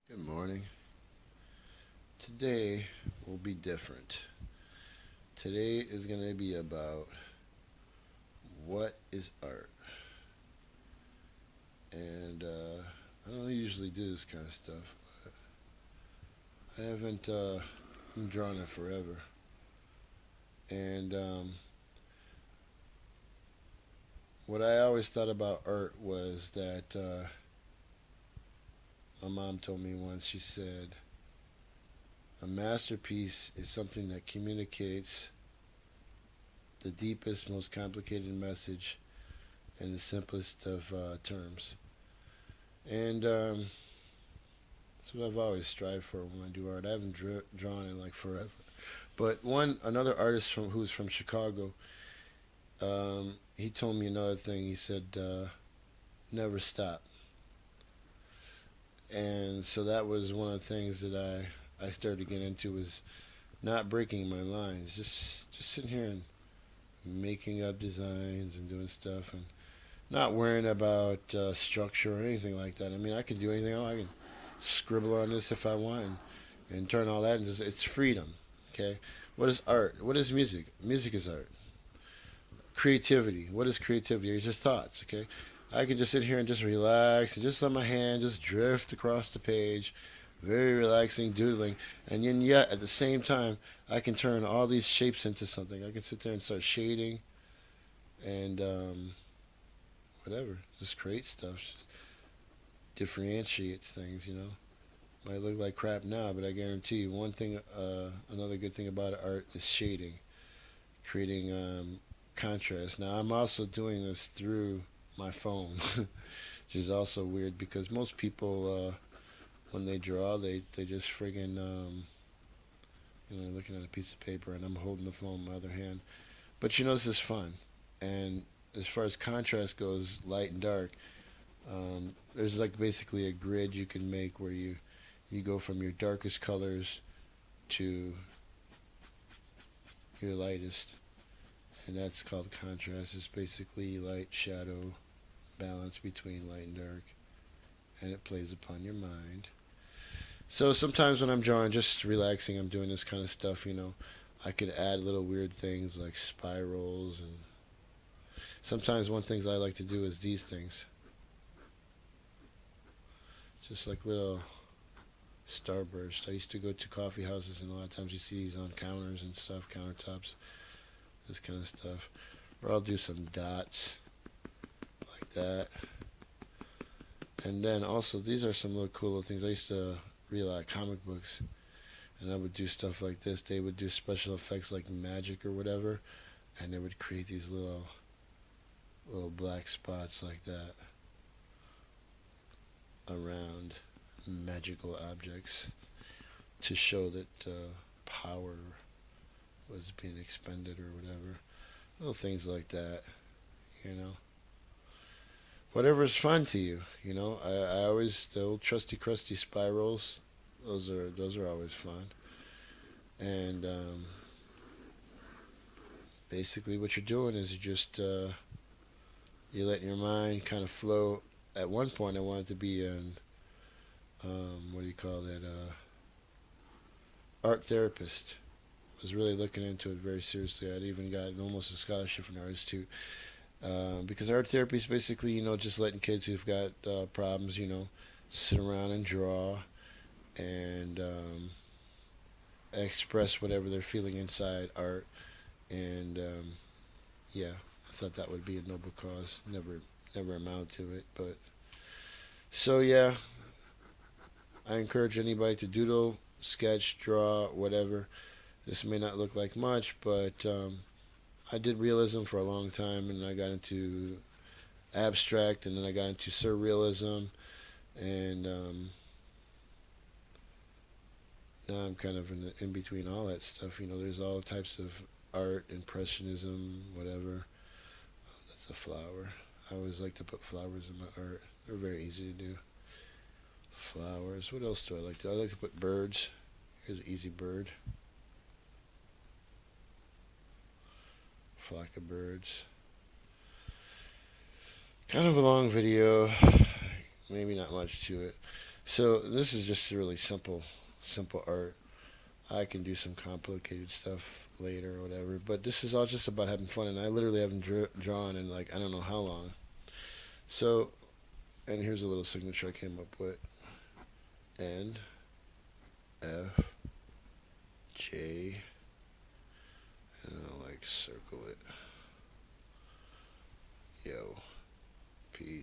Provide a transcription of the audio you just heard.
Good morning. Today will be different. Today is going to be about what is art. And I don't usually do this kind of stuff, but I haven't been drawing it forever. And what I always thought about art was that my mom told me once, she said, a masterpiece is something that communicates the deepest, most complicated message in the simplest of terms. And that's what I've always strived for when I do art. I haven't drawn in like forever. But another artist who's from Chicago, he told me another thing. He said, never stop. And so that was one of the things that I started to get into, was not breaking my lines. Just sitting here and making up designs and doing stuff, and not worrying about structure or anything like that. I mean, I can do anything. I can scribble on this if I want, and turn all that into, it's freedom. Okay, what is art? What is music? Music is art. Creativity. What is creativity? It's just thoughts. Okay, I can just sit here and just relax and just let my hand just drift across the page, very relaxing doodling, and then yet at the same time I can turn all these shapes into something. I can sit there and start shading and whatever, just create stuff, just differentiates things. Might look like crap now, but I guarantee you one thing. Another good thing about art is shading, creating contrast. Now I'm also doing this through my phone, which is also weird because most people, when they draw, they just friggin' looking at a piece of paper, and I'm holding the phone in my other hand. But this is fun, and as far as contrast goes, light and dark, there's like basically a grid you can make where you go from your darkest colors to your lightest, and that's called contrast. It's basically light, shadow, balance between light and dark, and it plays upon your mind. So sometimes when I'm drawing, just relaxing, I'm doing this kind of stuff. I could add little weird things like spirals, and sometimes one things I like to do is these things, just like little starburst. I used to go to coffee houses, and a lot of times you see these on counters and stuff, countertops, this kind of stuff. Or I'll do some dots like that. And then also, these are some little cool little things. I used to read a lot of comic books, and I would do stuff like this. They would do special effects like magic or whatever, and they would create these little black spots like that around magical objects to show that power was being expended or whatever. Little things like that, you know. Whatever's fun to you, I always, the old trusty crusty spirals. Those are always fun. And basically, what you're doing is you're letting your mind kind of flow. At one point, I wanted to be an what do you call that? Art therapist. I was really looking into it very seriously. I'd even gotten almost a scholarship from Art Institute, because art therapy is basically, just letting kids who've got problems, sit around and draw and express whatever they're feeling inside art. And yeah, I thought that would be a noble cause. Never amount to it, but so yeah, I encourage anybody to doodle, sketch, draw, whatever. This may not look like much, but I did realism for a long time, and I got into abstract, and then I got into surrealism, and now I'm kind of in between all that stuff. There's all types of art, impressionism, whatever. That's a flower. I always like to put flowers in my art. They're very easy to do. Flowers. What else do I like to? I like to put birds. Here's an easy bird. Flock of birds. Kind of a long video. Maybe not much to it. So this is just really simple art. I can do some complicated stuff later or whatever, but this is all just about having fun. And I literally haven't drawn in like I don't know how long. So, and here's a little signature I came up with: N F J